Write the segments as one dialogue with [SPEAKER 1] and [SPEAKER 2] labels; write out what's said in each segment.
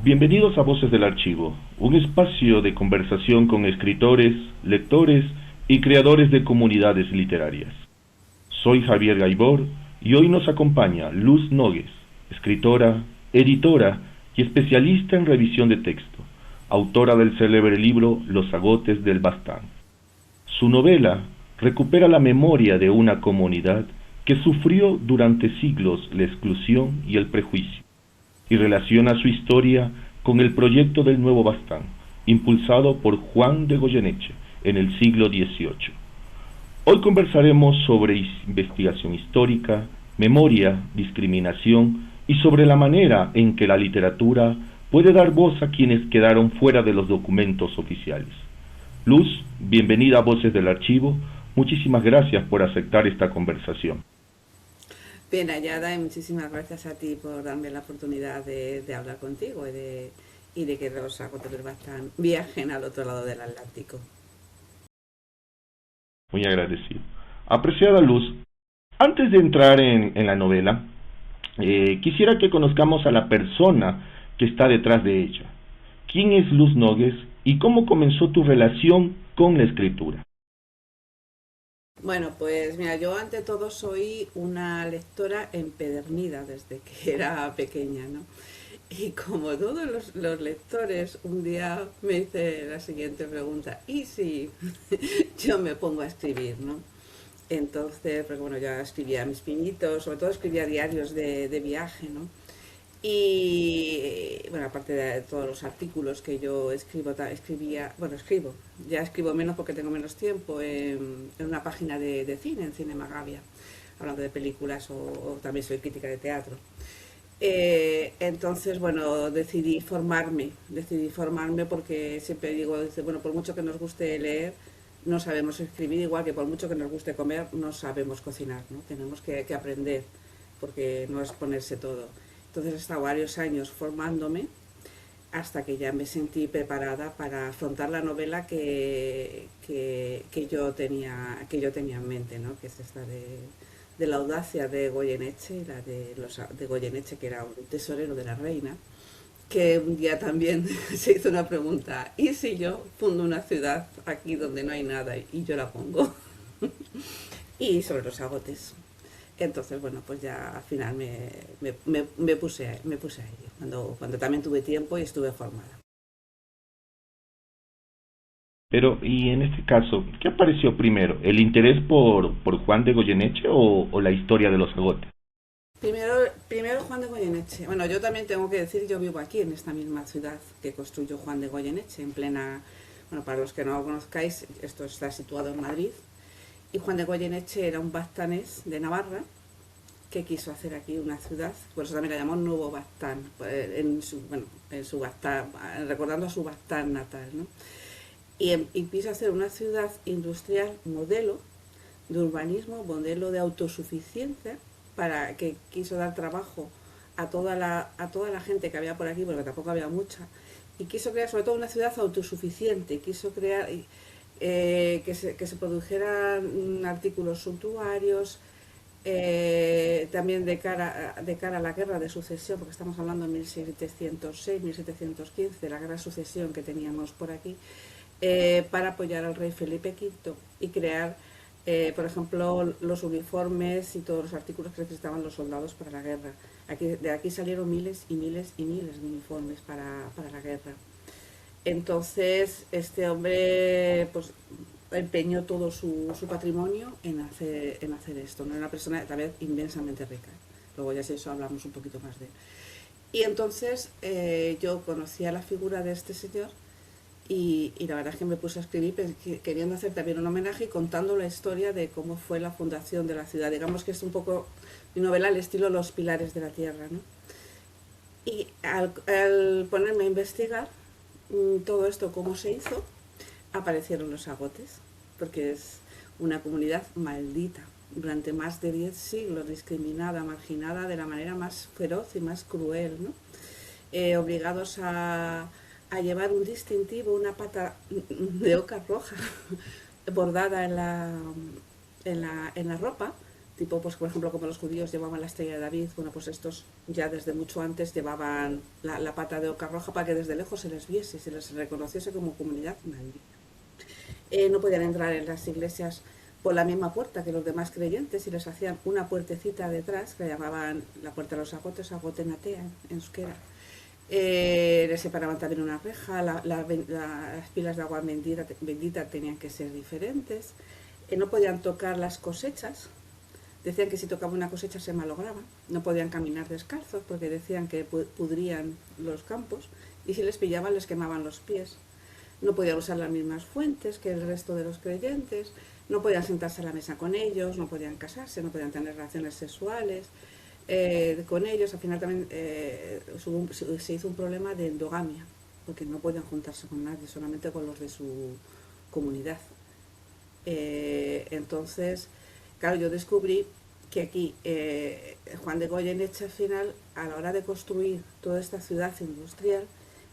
[SPEAKER 1] Bienvenidos a Voces del Archivo, un espacio de conversación con escritores, lectores y creadores de comunidades literarias. Soy Javier Gaibor y hoy nos acompaña Luz Nogues, escritora, editora y especialista en revisión de texto, autora del célebre libro Los agotes del Baztán. Su novela recupera la memoria de una comunidad que sufrió durante siglos la exclusión y el prejuicio, y relaciona su historia con el proyecto del Nuevo Baztán, impulsado por Juan de Goyeneche en el siglo XVIII. Hoy conversaremos sobre investigación histórica, memoria, discriminación y sobre la manera en que la literatura puede dar voz a quienes quedaron fuera de los documentos oficiales. Luz, bienvenida a Voces del Archivo. Muchísimas gracias por aceptar esta conversación.
[SPEAKER 2] Bien hallada y muchísimas gracias a ti por darme la oportunidad de hablar contigo y de que los agotes del Baztán viajen al otro lado del Atlántico.
[SPEAKER 1] Muy agradecido. Apreciada Luz, antes de entrar en la novela, quisiera que conozcamos a la persona que está detrás de ella. ¿Quién es Luz Nogues y cómo comenzó tu relación con la escritura?
[SPEAKER 2] Bueno, pues mira, yo ante todo soy una lectora empedernida desde que era pequeña, ¿no? Y como todos los lectores, un día me hice la siguiente pregunta: ¿y si yo me pongo a escribir, no? Entonces, pues bueno, ya escribía mis pinitos, sobre todo escribía diarios de viaje, ¿no? Y bueno, aparte de todos los artículos que yo escribo, ya escribo menos porque tengo menos tiempo en una página de cine, en Cinemagavia, hablando de películas o también soy crítica de teatro. Entonces, bueno, decidí formarme porque siempre digo, bueno, por mucho que nos guste leer, no sabemos escribir, igual que por mucho que nos guste comer, no sabemos cocinar, ¿no? Tenemos que aprender, porque no es ponerse todo. Entonces he estado varios años formándome hasta que ya me sentí preparada para afrontar la novela que yo tenía en mente, ¿no? Que es esta de la audacia de Goyeneche, y la de Goyeneche, que era un tesorero de la reina, que un día también se hizo una pregunta: ¿y si yo fundo una ciudad aquí donde no hay nada y yo la pongo? Y sobre los agotes. Entonces, bueno, pues ya al final me puse a ello, cuando también tuve tiempo y estuve formada.
[SPEAKER 1] Pero, y en este caso, ¿qué apareció primero? ¿El interés por Juan de Goyeneche o la historia de los agotes?
[SPEAKER 2] Primero Juan de Goyeneche. Bueno, yo también tengo que decir, yo vivo aquí, en esta misma ciudad que construyó Juan de Goyeneche, en plena... Bueno, para los que no lo conozcáis, esto está situado en Madrid. Y Juan de Goyeneche era un baztanés de Navarra que quiso hacer aquí una ciudad, por eso también la llamó Nuevo Baztán, en su Baztán, recordando a su Baztán natal, ¿no? Y quiso hacer una ciudad industrial modelo de urbanismo, modelo de autosuficiencia, para que quiso dar trabajo a toda la gente que había por aquí, porque tampoco había mucha, y quiso crear sobre todo una ciudad autosuficiente, quiso crear que se produjeran artículos suntuarios, también de cara a la guerra de sucesión, porque estamos hablando de 1706-1715, la guerra de sucesión que teníamos por aquí, para apoyar al rey Felipe V y crear, por ejemplo, los uniformes y todos los artículos que necesitaban los soldados para la guerra. De aquí salieron miles y miles y miles de uniformes para la guerra. Entonces, este hombre, pues, empeñó todo su patrimonio en hacer esto. No era una persona tal vez inmensamente rica. Luego ya si eso hablamos un poquito más de él. Y entonces yo conocía la figura de este señor y la verdad es que me puse a escribir queriendo hacer también un homenaje y contando la historia de cómo fue la fundación de la ciudad. Digamos que es un poco mi novela al estilo Los pilares de la tierra, ¿no? Y al ponerme a investigar todo esto, cómo se hizo, aparecieron los agotes, porque es una comunidad maldita, durante más de 10 siglos, discriminada, marginada de la manera más feroz y más cruel, ¿no? Obligados a llevar un distintivo, una pata de oca roja bordada en la ropa, tipo, pues por ejemplo, como los judíos llevaban la estrella de David, bueno, pues estos ya desde mucho antes llevaban la pata de oca roja para que desde lejos se les viese, se les reconociese como comunidad maldita. No podían entrar en las iglesias por la misma puerta que los demás creyentes y les hacían una puertecita detrás que llamaban la puerta de los agotes, agotenatea en euskera. Les separaban también una reja, las pilas de agua bendita tenían que ser diferentes, no podían tocar las cosechas, decían que si tocaba una cosecha se malograba, no podían caminar descalzos porque decían que pudrían los campos y si les pillaban les quemaban los pies. No podían usar las mismas fuentes que el resto de los creyentes, no podían sentarse a la mesa con ellos, no podían casarse, no podían tener relaciones sexuales con ellos. Al final también se hizo un problema de endogamia, porque no podían juntarse con nadie, solamente con los de su comunidad. Entonces, claro, yo descubrí que aquí Juan de Goyeneche al final, a la hora de construir toda esta ciudad industrial,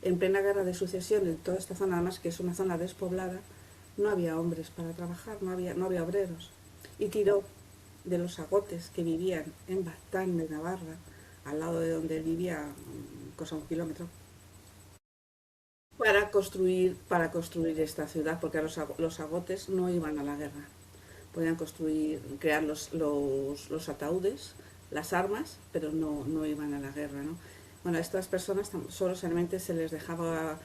[SPEAKER 2] en plena guerra de sucesión, en toda esta zona, además que es una zona despoblada, no había hombres para trabajar, no había obreros. Y tiró de los agotes que vivían en Baztán de Navarra, al lado de donde él vivía, cosa 1 kilómetro, para construir esta ciudad, porque los agotes no iban a la guerra. Podían crear los ataúdes, las armas, pero no iban a la guerra, ¿no? Bueno, a estas personas solo solamente se les dejaba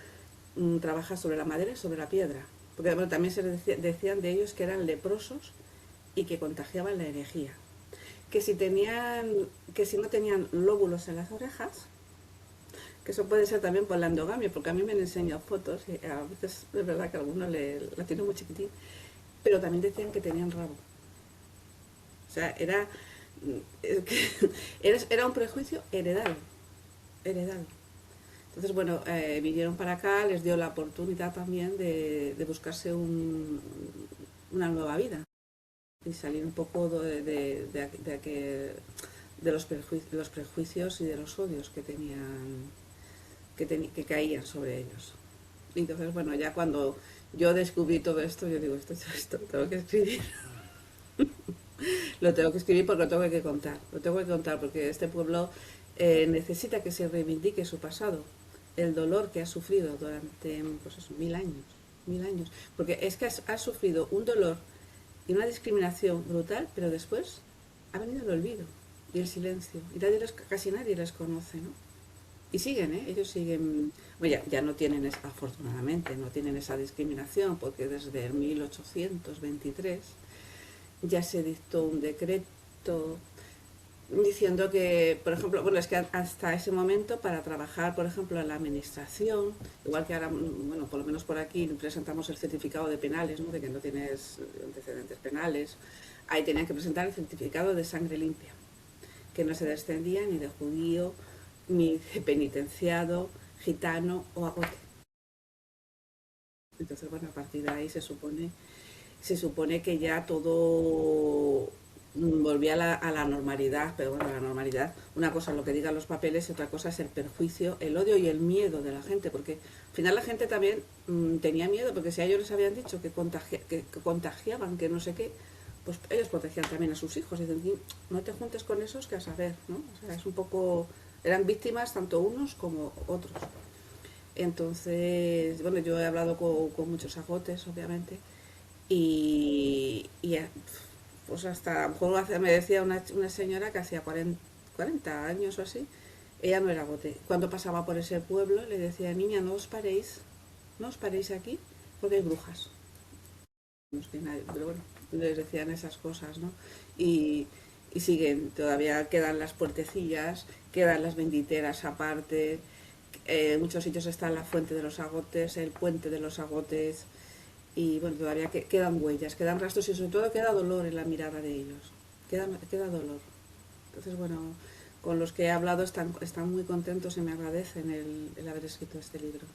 [SPEAKER 2] trabajar sobre la madera y sobre la piedra, porque bueno, también se decían de ellos que eran leprosos y que contagiaban la herejía, que si no tenían lóbulos en las orejas, que eso puede ser también por la endogamia, porque a mí me han enseñado fotos y a veces es verdad que algunos la tienen muy chiquitín, pero también decían que tenían rabo. O sea, era un prejuicio heredado. Entonces, bueno, vinieron para acá, les dio la oportunidad también de buscarse una nueva vida y salir un poco de los prejuicios y de los odios que tenían, que caían sobre ellos. Y entonces, bueno, ya cuando yo descubrí todo esto, yo digo, esto lo tengo que escribir. Lo tengo que escribir porque lo tengo que contar, porque este pueblo necesita que se reivindique su pasado, el dolor que ha sufrido durante pues eso, 1000 años, porque es que ha sufrido un dolor y una discriminación brutal, pero después ha venido el olvido y el silencio, y casi nadie les conoce, ¿no? Y siguen, ellos siguen, bueno, ya no tienen, afortunadamente, no tienen esa discriminación, porque desde el 1823 ya se dictó un decreto diciendo que, por ejemplo, bueno, es que hasta ese momento para trabajar, por ejemplo, en la administración, igual que ahora, bueno, por lo menos por aquí presentamos el certificado de penales, ¿no? De que no tienes antecedentes penales, ahí tenían que presentar el certificado de sangre limpia, que no se descendía ni de judío, ni de penitenciado, gitano o agote. Entonces, bueno, a partir de ahí se supone que ya todo volvía a la normalidad, pero bueno, la normalidad, una cosa es lo que digan los papeles y otra cosa es el perjuicio, el odio y el miedo de la gente, porque al final la gente también tenía miedo, porque si a ellos les habían dicho que contagiaban, que no sé qué, pues ellos protegían también a sus hijos, y dicen, no te juntes con esos que a saber, ¿no? O sea, es un poco, eran víctimas tanto unos como otros. Entonces, bueno, yo he hablado con muchos agotes, obviamente, y pues hasta, a lo mejor me decía una señora que hacía 40 años o así, ella no era agote. Cuando pasaba por ese pueblo le decía, niña, no os paréis aquí porque hay brujas. Pero bueno, les decían esas cosas, ¿no? Y siguen, todavía quedan las puertecillas, quedan las benditeras aparte, en muchos sitios está la fuente de los agotes, el puente de los agotes, y bueno, todavía quedan huellas, quedan rastros y sobre todo queda dolor en la mirada de ellos, queda dolor. Entonces, bueno, con los que he hablado están muy contentos y me agradecen el haber escrito este libro.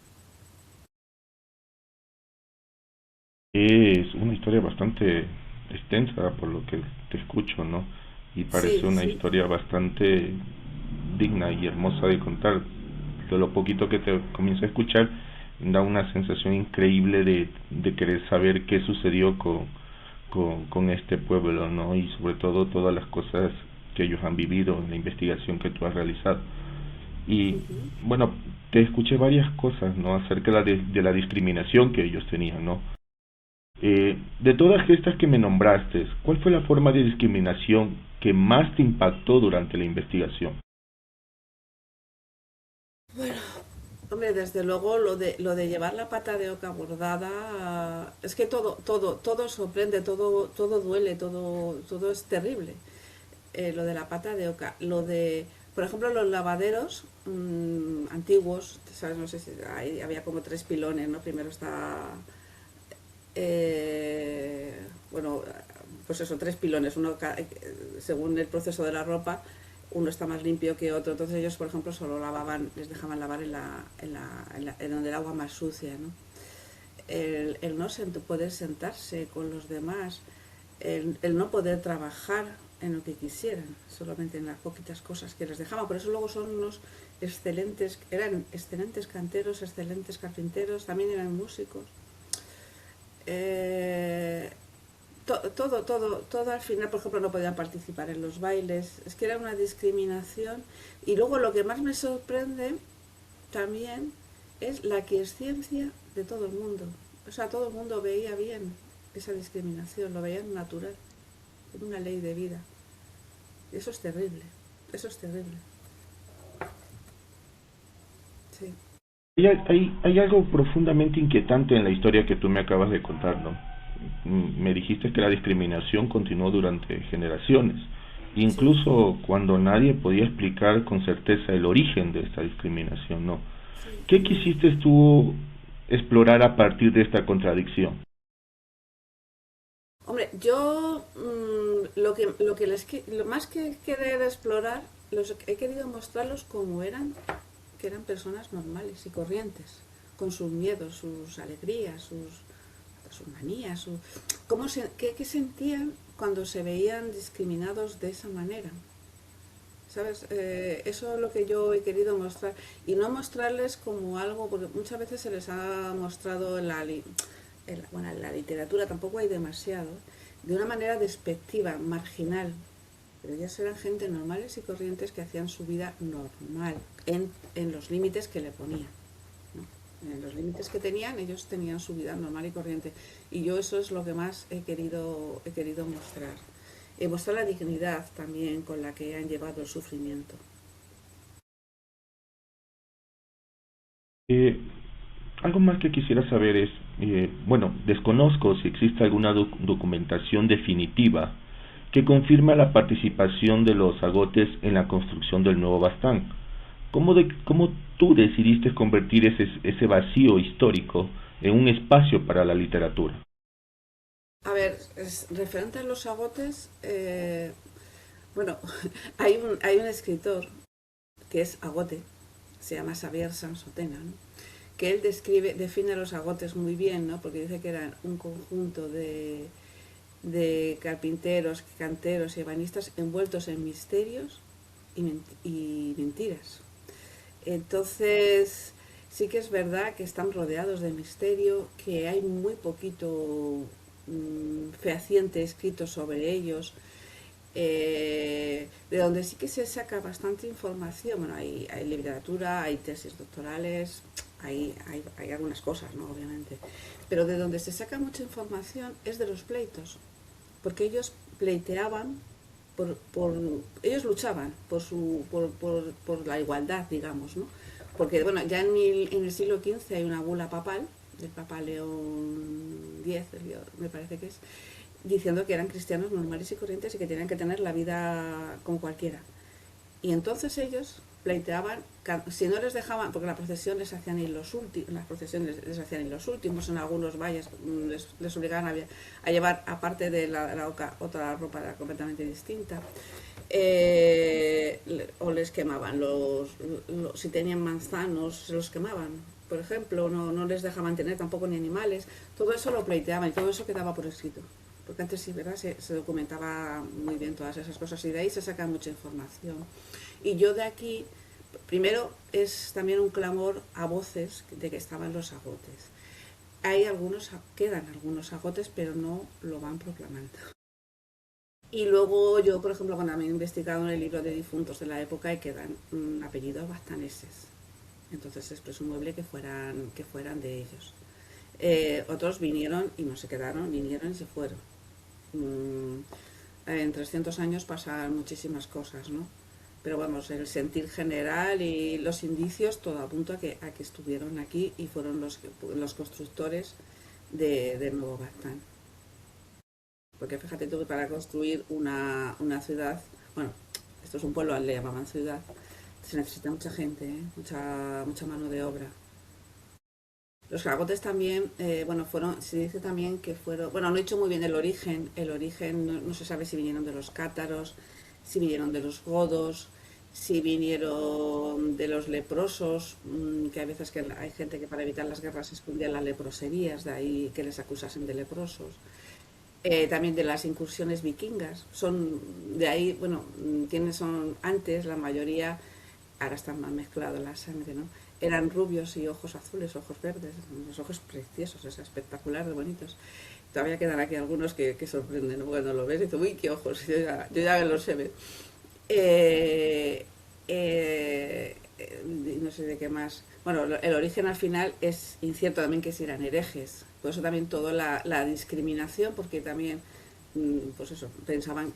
[SPEAKER 1] Es una historia bastante extensa por lo que te escucho, ¿no? Y parece
[SPEAKER 2] Sí,
[SPEAKER 1] una
[SPEAKER 2] sí,
[SPEAKER 1] historia bastante digna y hermosa de contar. De lo poquito que te comienzo a escuchar, da una sensación increíble de querer saber qué sucedió con este pueblo, ¿no? Y sobre todo todas las cosas que ellos han vivido en la investigación que tú has realizado. Y
[SPEAKER 2] Ujú.
[SPEAKER 1] bueno, te escuché varias cosas, ¿no? Acerca de la discriminación que ellos tenían, ¿no? De todas estas que me nombraste, ¿cuál fue la forma de discriminación que más te impactó durante la investigación?
[SPEAKER 2] Bueno, hombre, desde luego lo de llevar la pata de oca bordada, es que todo sorprende, todo duele, todo es terrible. Lo de la pata de oca, por ejemplo, los lavaderos antiguos, ¿sabes? No sé si había como tres pilones, ¿no? Primero está, bueno, pues eso, tres pilones, según el proceso de la ropa, uno está más limpio que otro. Entonces ellos, por ejemplo, solo lavaban, les dejaban lavar en donde el agua más sucia, ¿no? El no poder sentarse con los demás, el no poder trabajar en lo que quisieran, solamente en las poquitas cosas que les dejaban. Por eso luego son unos eran excelentes canteros, excelentes carpinteros, también eran músicos. Eh, todo al final, por ejemplo, no podían participar en los bailes. Es que era una discriminación. Y luego lo que más me sorprende también es la quiescencia de todo el mundo. O sea, todo el mundo veía bien esa discriminación, lo veían natural, en una ley de vida. Y eso es terrible, eso es terrible. Sí.
[SPEAKER 1] Hay algo profundamente inquietante en la historia que tú me acabas de contar, ¿no? Me dijiste que la discriminación continuó durante generaciones,
[SPEAKER 2] Sí,
[SPEAKER 1] incluso cuando nadie podía explicar con certeza el origen de esta discriminación, ¿no?
[SPEAKER 2] sí.
[SPEAKER 1] ¿Qué quisiste tú explorar a partir de esta contradicción?
[SPEAKER 2] Hombre, yo lo más que querer explorar, he querido mostrarlos como eran, que eran personas normales y corrientes, con sus miedos, sus alegrías, sus manías, qué sentían cuando se veían discriminados de esa manera. ¿Sabes? Eso es lo que yo he querido mostrar. Y no mostrarles como algo, porque muchas veces se les ha mostrado bueno, en la literatura tampoco hay demasiado, de una manera despectiva, marginal. Pero ellas eran gente normales y corrientes que hacían su vida normal, en los límites que le ponían. ¿No? En los límites que tenían, ellos tenían su vida normal y corriente. Y yo eso es lo que más he querido mostrar. Mostrar la dignidad también con la que han llevado el sufrimiento.
[SPEAKER 1] Eh, Algo más que quisiera saber es, bueno, desconozco si existe alguna documentación definitiva que confirma la participación de los agotes en la construcción del nuevo Bastán. ¿Cómo tú decidiste convertir ese vacío histórico en un espacio para la literatura?
[SPEAKER 2] A ver, referente a los agotes, bueno, hay un escritor que es agote, se llama Xavier Sansotena, ¿no? Que él define los agotes muy bien, ¿no? Porque dice que eran un conjunto de carpinteros, canteros y ebanistas envueltos en misterios y mentiras. Entonces, sí que es verdad que están rodeados de misterio, que hay muy poquito fehaciente escrito sobre ellos, de donde sí que se saca bastante información. Bueno, hay literatura, hay tesis doctorales, hay algunas cosas, ¿no? Obviamente. Pero de donde se saca mucha información es de los pleitos, porque ellos pleiteaban, por ellos luchaban por la igualdad, digamos, ¿no? Porque, bueno, ya en el siglo XV hay una bula papal, del Papa León X, me parece que es, diciendo que eran cristianos normales y corrientes y que tenían que tener la vida como cualquiera. Y entonces ellos pleiteaban, si no les dejaban, porque la procesión les hacían ir los últimos, las procesiones les hacían ir los últimos, en algunos valles les obligaban a llevar, aparte de la oca, otra ropa completamente distinta. O les quemaban, si tenían manzanos, se los quemaban, por ejemplo, no les dejaban tener tampoco ni animales, todo eso lo pleiteaban y todo eso quedaba por escrito. Porque antes sí, ¿verdad? Se documentaba muy bien todas esas cosas y de ahí se saca mucha información. Y yo de aquí, primero es también un clamor a voces de que estaban los agotes. hay algunos, quedan algunos agotes, pero no lo van proclamando. Y luego yo, por ejemplo, cuando me he investigado en el libro de difuntos de la época, quedan apellidos bastaneses. Entonces es presumible que fueran de ellos. Otros vinieron y no se quedaron, vinieron y se fueron. En 300 años pasan muchísimas cosas, ¿no? Pero vamos, el sentir general y los indicios, todo apunta a que estuvieron aquí y fueron los constructores de Nuevo Baztán. Porque fíjate tú que para construir una ciudad, bueno, esto es un pueblo, le llamaban ciudad, se necesita mucha gente, ¿eh? mucha mano de obra. Los agotes también, bueno, se dice también que fueron, bueno, no he dicho muy bien el origen no se sabe si vinieron de los cátaros, si vinieron de los godos, si vinieron de los leprosos, que a veces que hay gente que para evitar las guerras escondía las leproserías, de ahí que les acusasen de leprosos. También de las incursiones vikingas, son de ahí, bueno, son antes la mayoría, ahora están más mezclados la sangre, ¿no? Eran rubios y ojos azules, ojos verdes, unos ojos preciosos, es espectacular, de bonitos. Todavía quedan aquí algunos que sorprenden, ¿no? Cuando lo ves y dices, uy, qué ojos, yo ya los sé ver. No sé de qué más. Bueno, el origen al final es incierto también, que si eran herejes. Por eso también toda la discriminación, porque también, pues eso, pensaban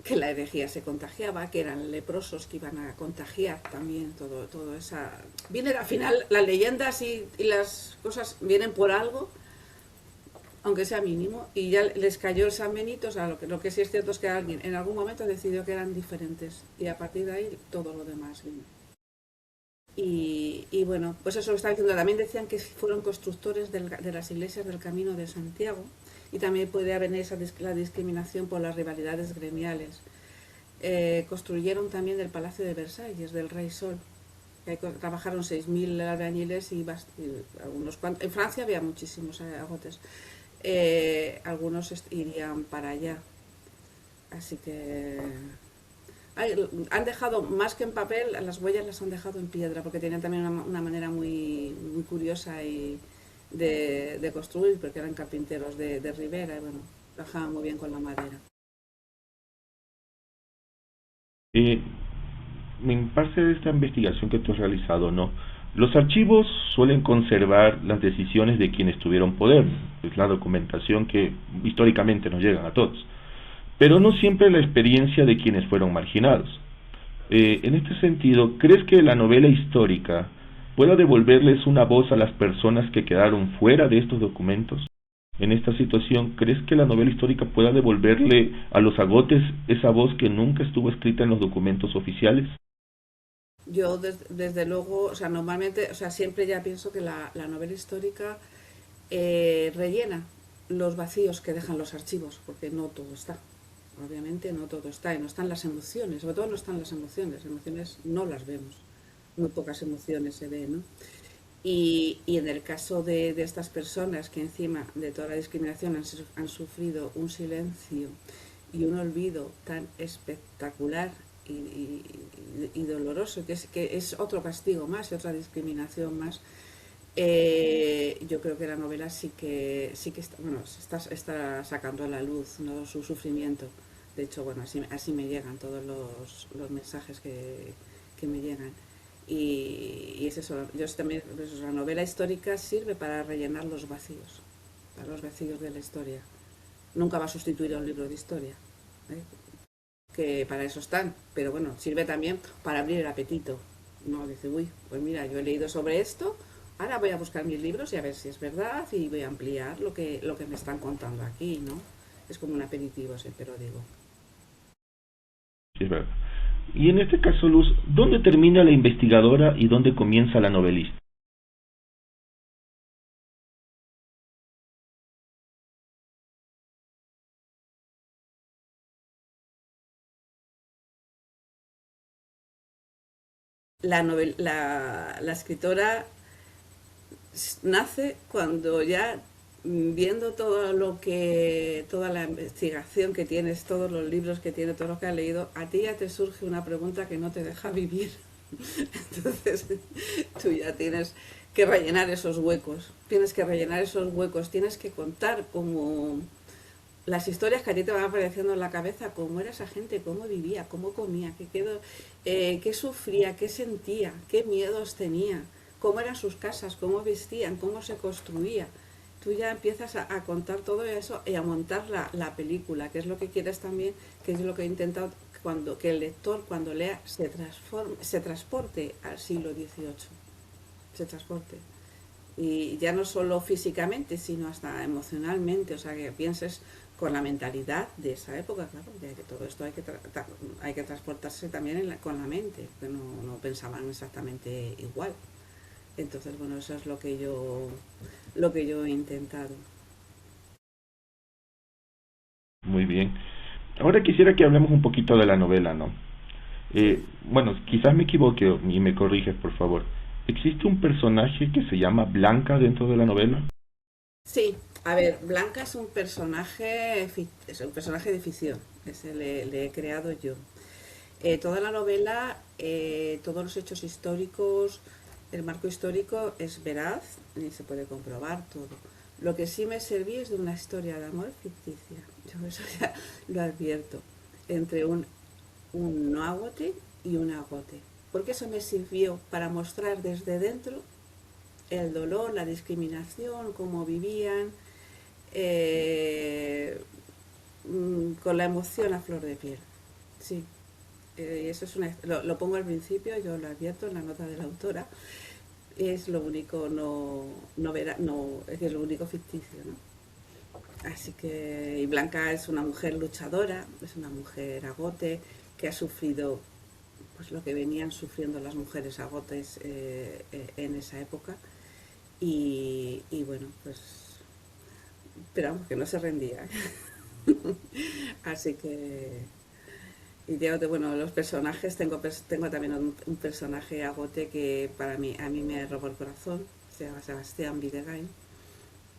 [SPEAKER 2] que la herejía se contagiaba, que eran leprosos que iban a contagiar también, todo esa... Viene al final, las leyendas y las cosas vienen por algo, aunque sea mínimo, y ya les cayó el San Benito. O sea, lo que sí es cierto es que alguien en algún momento decidió que eran diferentes, y a partir de ahí todo lo demás vino. Y bueno, pues eso lo estaba diciendo. También decían que fueron constructores de las iglesias del Camino de Santiago, y también puede haber la discriminación por las rivalidades gremiales. Construyeron también el Palacio de Versalles, del Rey Sol. Trabajaron 6.000 albañiles y algunos cuantos. En Francia había muchísimos agotes. Algunos irían para allá. Así que han dejado, más que en papel, las huellas las han dejado en piedra, porque tenían también una manera muy, muy curiosa de construir, porque eran carpinteros de Ribera y bueno, trabajaban muy bien con la madera.
[SPEAKER 1] Eh, en base a esta investigación que tú has realizado, ¿no? Los archivos suelen conservar las decisiones de quienes tuvieron poder, es la documentación que históricamente nos llegan a todos, pero no siempre la experiencia de quienes fueron marginados. En este sentido, ¿crees que la novela histórica pueda devolverles una voz a las personas que quedaron fuera de estos documentos? En esta situación, ¿crees que la novela histórica pueda devolverle a los agotes esa voz que nunca estuvo escrita en los documentos oficiales?
[SPEAKER 2] Yo desde luego, o sea, normalmente, o sea, siempre ya pienso que la novela histórica rellena los vacíos que dejan los archivos, porque no todo está. Obviamente no todo está, y no están las emociones, sobre todo no están las emociones no las vemos, muy pocas emociones se ven, ¿no? Y en el caso de estas personas que encima de toda la discriminación han sufrido un silencio y un olvido tan espectacular y doloroso, que es otro castigo más y otra discriminación más, yo creo que la novela sí que está, bueno, está sacando a la luz, ¿no?, su sufrimiento. De hecho, bueno, así me llegan todos los mensajes que me llegan. Y es eso, yo también, pues, la novela histórica sirve para rellenar los vacíos de la historia. Nunca va a sustituir a un libro de historia, ¿eh? Que para eso están, pero bueno, sirve también para abrir el apetito. No dice, uy, pues mira, yo he leído sobre esto, ahora voy a buscar mis libros y a ver si es verdad, y voy a ampliar lo que me están contando aquí, ¿no? Es como un aperitivo, siempre lo digo.
[SPEAKER 1] Sí, es verdad. Y en este caso, Luz, ¿dónde termina la investigadora y dónde comienza la novelista?
[SPEAKER 2] La escritora nace cuando ya, viendo toda la investigación que tienes, todos los libros que tienes, todo lo que has leído, a ti ya te surge una pregunta que no te deja vivir. Entonces tú ya tienes que rellenar esos huecos. Tienes que rellenar esos huecos, tienes que contar como las historias que a ti te van apareciendo en la cabeza, cómo era esa gente, cómo vivía, cómo comía, qué sufría, qué sentía, qué miedos tenía, cómo eran sus casas, cómo vestían, cómo se construía. Tú ya empiezas a contar todo eso y a montar la película, que es lo que quieres también, que es lo que he intentado que el lector cuando lea se transporte al siglo XVIII, se transporte. Y ya no solo físicamente, sino hasta emocionalmente, o sea, que pienses con la mentalidad de esa época, claro, de que todo esto hay que transportarse también con la mente, que no pensaban exactamente igual. Entonces, bueno, eso es lo que yo he intentado.
[SPEAKER 1] Muy bien. Ahora quisiera que hablemos un poquito de la novela, ¿no?
[SPEAKER 2] Sí.
[SPEAKER 1] Bueno, quizás me equivoque y me corriges, por favor. ¿Existe un personaje que se llama Blanca dentro de la novela?
[SPEAKER 2] Sí, a ver, Blanca es un personaje de ficción, ese le he creado yo. Toda la novela, todos los hechos históricos, el marco histórico es veraz y se puede comprobar todo. Lo que sí me serví es de una historia de amor ficticia. Yo eso ya lo advierto. Entre un no agote y un agote. Porque eso me sirvió para mostrar desde dentro el dolor, la discriminación, cómo vivían, eh, con la emoción a flor de piel. Sí, eso es lo pongo al principio, yo lo advierto en la nota de la autora. Es lo único es lo único ficticio, ¿no? Así que, y Blanca es una mujer luchadora, es una mujer agote que ha sufrido pues lo que venían sufriendo las mujeres agotes en esa época y bueno, pues esperamos que no se rendía. Así que y bueno, los personajes, tengo también un personaje agote que a mí me robó el corazón, se llama Sebastián Videgain,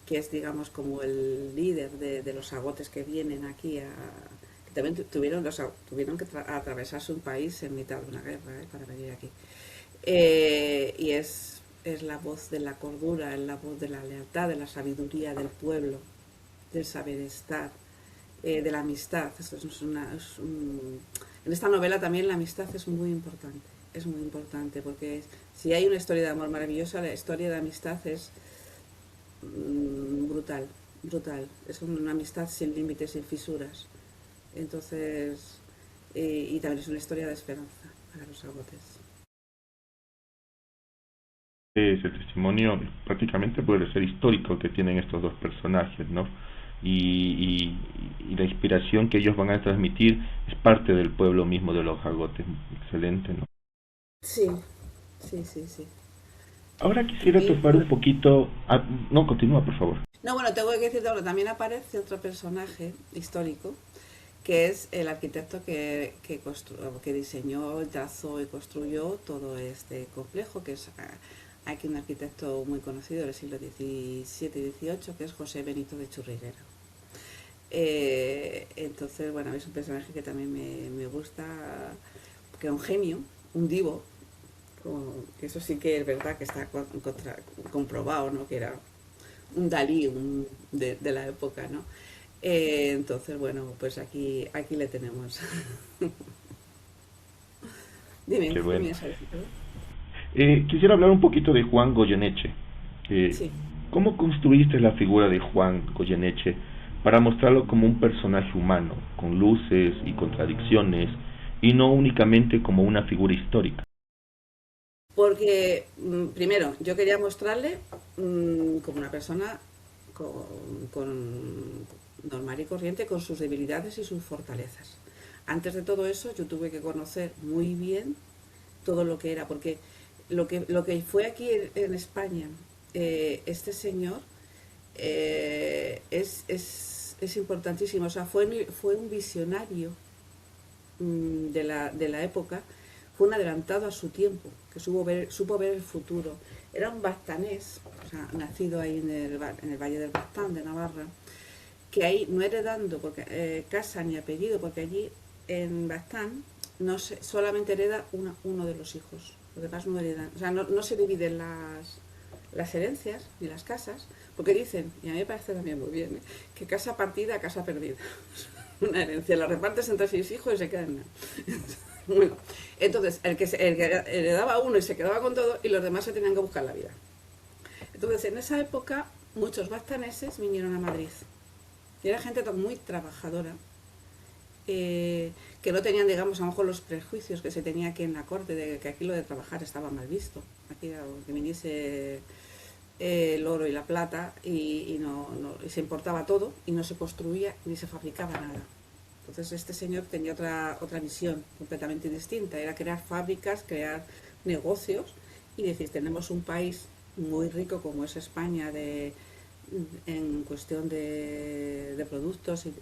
[SPEAKER 2] que es digamos como el líder de los agotes que vienen aquí que también tuvieron que atravesarse un país en mitad de una guerra para venir aquí. Y es la voz de la cordura, es la voz de la lealtad, de la sabiduría del pueblo, del saber estar, de la amistad. En esta novela también la amistad es muy importante porque si hay una historia de amor maravillosa, la historia de amistad es brutal, brutal. Es una amistad sin límites, sin fisuras. Entonces, y también es una historia de esperanza para los agotes.
[SPEAKER 1] Es el testimonio prácticamente puede ser histórico que tienen estos dos personajes, ¿no? Y la inspiración que ellos van a transmitir es parte del pueblo mismo de los jagotes. Excelente, ¿no?
[SPEAKER 2] Sí, sí, sí, sí.
[SPEAKER 1] Ahora quisiera
[SPEAKER 2] Y
[SPEAKER 1] topar un poquito... no, continúa, por favor.
[SPEAKER 2] no, bueno, tengo que decir ahora, también aparece otro personaje histórico, que es el arquitecto que diseñó, trazó y construyó todo este complejo, que es aquí un arquitecto muy conocido del siglo XVII y XVIII, que es José Benito de Churriguera. Entonces, bueno, es un personaje que también me gusta, que es un genio, un divo, que eso sí que es verdad que está comprobado, ¿no? Que era un Dalí de la época, ¿no? Entonces, bueno, pues aquí le tenemos.
[SPEAKER 1] Qué bueno.
[SPEAKER 2] dime eso.
[SPEAKER 1] Quisiera hablar un poquito de Juan Goyeneche. Eh,
[SPEAKER 2] Sí,
[SPEAKER 1] ¿Cómo construiste la figura de Juan Goyeneche para mostrarlo como un personaje humano, con luces y contradicciones, y no únicamente como una figura histórica?
[SPEAKER 2] porque primero yo quería mostrarle como una persona con normal y corriente, con sus debilidades y sus fortalezas. Antes de todo eso, yo tuve que conocer muy bien todo lo que era, porque lo que fue aquí en España, este señor es importantísimo. O sea, fue un visionario de la época, fue un adelantado a su tiempo, que supo ver el futuro. Era un bastanés, o sea, nacido ahí en el Valle del Baztán de Navarra, que ahí no heredando porque, casa ni apellido, porque allí en Baztán solamente hereda uno de los hijos. Los demás no heredan. O sea, no se dividen las herencias ni las casas, porque dicen, y a mí me parece también muy bien, que casa partida, casa perdida. Una herencia la repartes entre 6 hijos y se queda en nada. Bueno, entonces el que heredaba uno y se quedaba con todo y los demás se tenían que buscar la vida. Entonces en esa época muchos bastaneses vinieron a Madrid y era gente muy trabajadora, que no tenían, digamos, a lo mejor los prejuicios que se tenía aquí en la corte, de que aquí lo de trabajar estaba mal visto. Aquí que viniese el oro y la plata y se importaba todo y no se construía ni se fabricaba nada. Entonces este señor tenía otra visión completamente distinta, era crear fábricas, crear negocios y decir, tenemos un país muy rico como es España en cuestión de productos y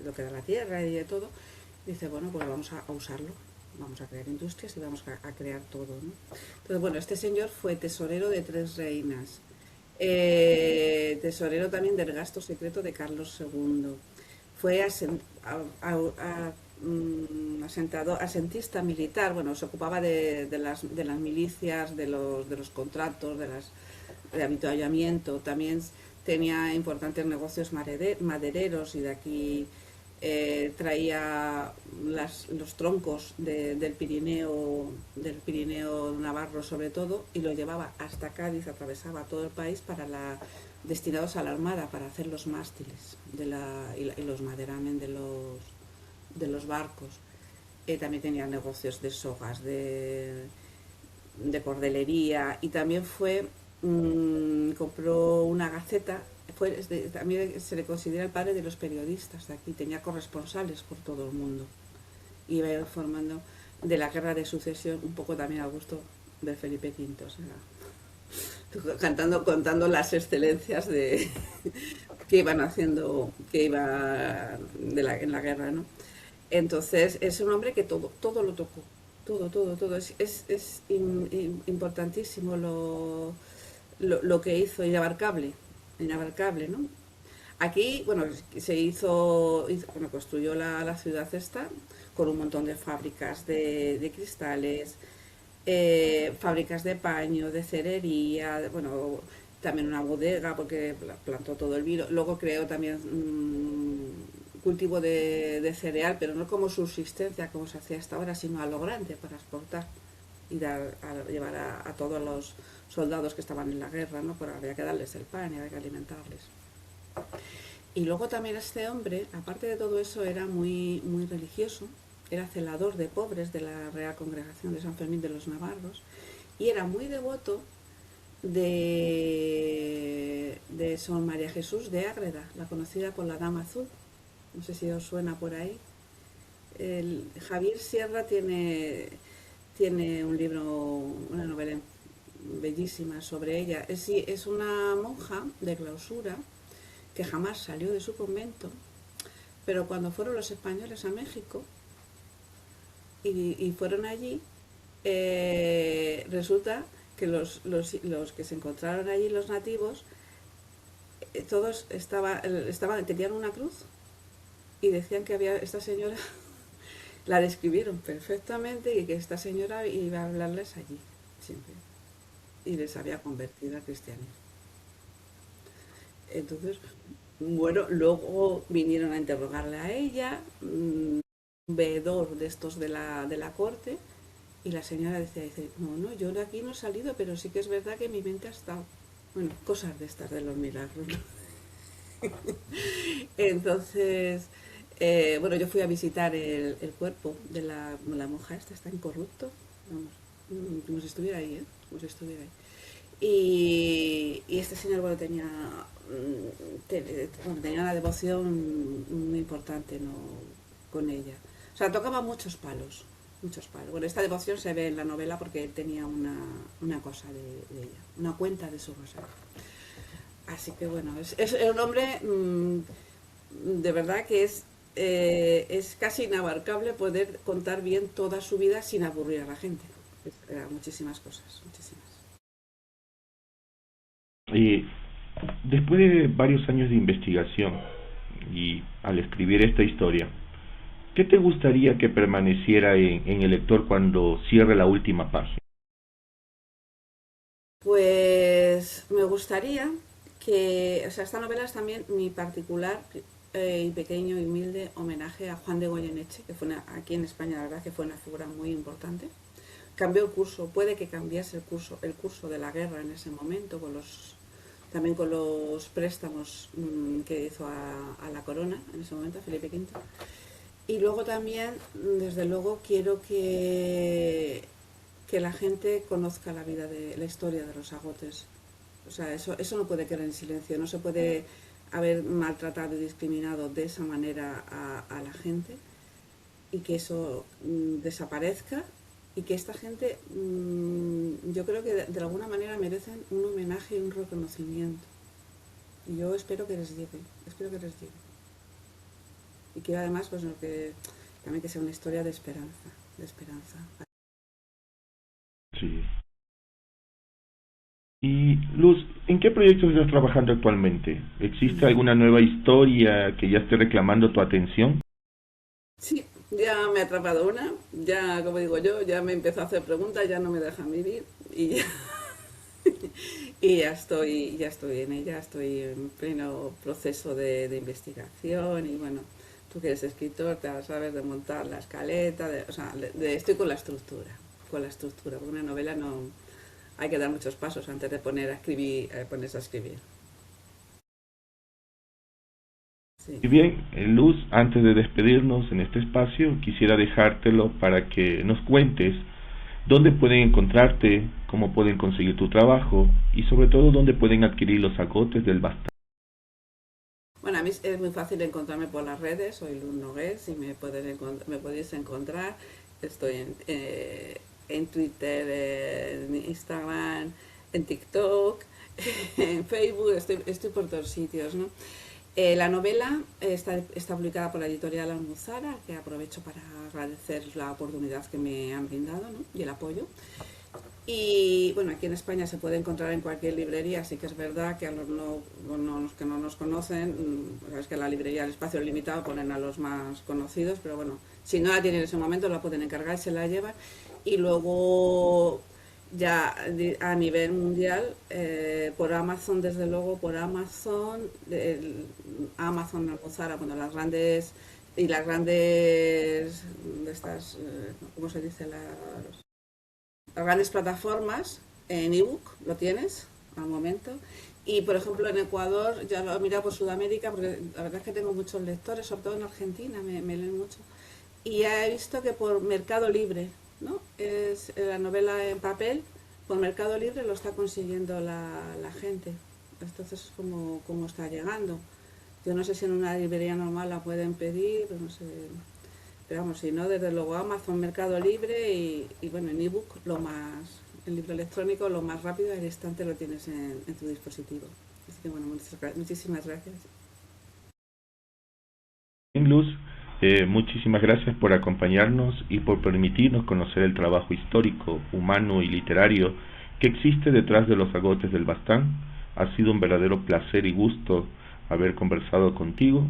[SPEAKER 2] lo que da la tierra y de todo. Dice, bueno, pues vamos a usarlo, vamos a crear industrias y vamos a crear todo, ¿no? Entonces, bueno, este señor fue tesorero de 3 reinas, tesorero también del gasto secreto de Carlos II, fue asentista militar, bueno, se ocupaba de las milicias, de los contratos, de avituallamiento, también tenía importantes negocios madereros y de aquí traía los troncos del Pirineo Navarro sobre todo y lo llevaba hasta Cádiz, atravesaba todo el país destinados a la armada para hacer los mástiles y los maderamen de los barcos. También tenía negocios de sogas, de cordelería y también compró una gaceta. También se le considera el padre de los periodistas de aquí, tenía corresponsales por todo el mundo. Iba formando de la guerra de sucesión un poco también al gusto de Felipe V, o sea, contando las excelencias que iban haciendo, en la guerra, ¿no? Entonces es un hombre que todo lo tocó, todo. Es importantísimo lo que hizo, inabarcable, ¿no? Aquí, bueno, construyó la ciudad esta con un montón de fábricas de cristales, fábricas de paño, de cerería, bueno, también una bodega porque plantó todo el vino. Luego creó también cultivo de cereal, pero no como subsistencia como se hacía hasta ahora, sino a lo grande para exportar y llevar a todos los soldados que estaban en la guerra, ¿no? Porque había que darles el pan y había que alimentarles. Y luego también este hombre, aparte de todo eso, era muy, muy religioso, era celador de pobres de la Real Congregación de San Fermín de los Navarros y era muy devoto de Sor María Jesús de Ágreda, la conocida por la Dama Azul. No sé si os suena por ahí. Javier Sierra tiene un libro, una novela bellísima sobre ella. Es una monja de clausura que jamás salió de su convento, pero cuando fueron los españoles a México y fueron allí, resulta que los que se encontraron allí, los nativos, todos tenían una cruz y decían que había esta señora, la describieron perfectamente y que esta señora iba a hablarles allí siempre y les había convertido al cristianismo. Entonces, bueno, luego vinieron a interrogarle a ella, un veedor de estos de la corte, y la señora dice, no, yo de aquí no he salido, pero sí que es verdad que mi mente ha estado, bueno, cosas de estas de los milagros, ¿no? Entonces, bueno, yo fui a visitar el cuerpo de la monja esta, está incorrupto, vamos, como si estuviera ahí, como si estuviera ahí. Y este señor, bueno, tenía una devoción muy importante, ¿no?, con ella. O sea, tocaba muchos palos. Bueno, esta devoción se ve en la novela porque él tenía una cosa de ella, una cuenta de su rosario. Así que bueno, es un hombre de verdad que es casi inabarcable poder contar bien toda su vida sin aburrir a la gente. Muchísimas cosas, muchísimas.
[SPEAKER 1] Y después de varios años de investigación y al escribir esta historia, ¿qué te gustaría que permaneciera en el lector cuando cierre la última página?
[SPEAKER 2] Pues me gustaría que, o sea, esta novela es también mi particular y pequeño y humilde homenaje a Juan de Goyeneche, que fue aquí en España, la verdad que fue una figura muy importante. Cambió el curso, puede que cambiase el curso de la guerra en ese momento, también con los préstamos que hizo a la corona en ese momento, a Felipe V. Y luego también, desde luego, quiero que la gente conozca la historia de los agotes. O sea, eso no puede quedar en silencio, no se puede haber maltratado y discriminado de esa manera a la gente, y que eso desaparezca, y que esta gente, yo creo que de alguna manera merecen un homenaje y un reconocimiento. Y yo espero que les llegue, Y que además, pues también que sea una historia de esperanza.
[SPEAKER 1] Sí. Y Luz, ¿en qué proyectos estás trabajando actualmente? ¿Existe alguna nueva historia que ya esté reclamando tu atención?
[SPEAKER 2] Sí, ya me ha atrapado una, ya como digo yo, ya me empezó a hacer preguntas, ya no me dejan vivir y ya, y ya estoy en ella, estoy en pleno proceso de investigación. Y bueno, tú que eres escritor, te sabes de montar la escaleta, o sea, estoy con la estructura, porque una novela no hay que dar muchos pasos antes de ponerse a escribir. Sí.
[SPEAKER 1] Y bien, Luz, antes de despedirnos en este espacio, quisiera dejártelo para que nos cuentes dónde pueden encontrarte, cómo pueden conseguir tu trabajo y sobre todo dónde pueden adquirir los agotes del Bastán.
[SPEAKER 2] Bueno, a mí es muy fácil encontrarme por las redes, soy Luz Nogués y me podéis encontrar. Estoy en Twitter, en Instagram, en TikTok, en Facebook, estoy por todos sitios, ¿no? La novela está publicada por la editorial Almuzara, que aprovecho para agradecer la oportunidad que me han brindado, ¿no? Y el apoyo. Y bueno, aquí en España se puede encontrar en cualquier librería, así que es verdad que a los que no nos conocen, sabes que la librería El Espacio Limitado ponen a los más conocidos, pero bueno, si no la tienen en ese momento la pueden encargar, se la llevan. Y luego ya a nivel mundial, por Amazon, desde luego, por Amazon, Almuzara, bueno, las grandes de estas, ¿cómo se dice? Las grandes plataformas en ebook lo tienes al momento. Y por ejemplo en Ecuador, ya lo he mirado por Sudamérica, porque la verdad es que tengo muchos lectores, sobre todo en Argentina, me leen mucho. Y ya he visto que por Mercado Libre, ¿no? Es la novela en papel, por Mercado Libre lo está consiguiendo la gente. Entonces es como está llegando. Yo no sé si en una librería normal la pueden pedir, no sé. Pero vamos, si no, desde luego Amazon, Mercado Libre y bueno, en ebook el libro electrónico lo más rápido, al instante lo tienes en tu dispositivo. Así que bueno, muchísimas gracias.
[SPEAKER 1] Luz, muchísimas gracias por acompañarnos y por permitirnos conocer el trabajo histórico, humano y literario que existe detrás de los agotes del Bastán. Ha sido un verdadero placer y gusto haber conversado contigo.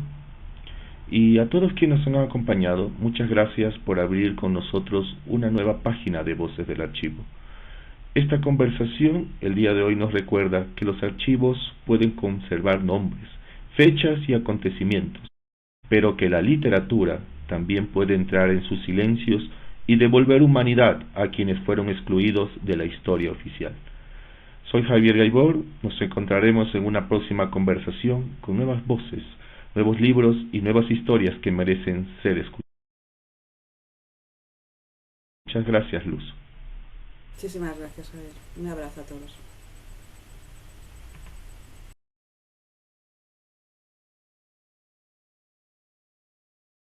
[SPEAKER 1] Y a todos quienes nos han acompañado, muchas gracias por abrir con nosotros una nueva página de Voces del Archivo. Esta conversación el día de hoy nos recuerda que los archivos pueden conservar nombres, fechas y acontecimientos, pero que la literatura también puede entrar en sus silencios y devolver humanidad a quienes fueron excluidos de la historia oficial. Soy Javier Gaibor, nos encontraremos en una próxima conversación con nuevas voces, nuevos libros y nuevas historias que merecen ser escuchadas. Muchas gracias, Luz.
[SPEAKER 2] Muchísimas gracias, Javier. Un abrazo a todos.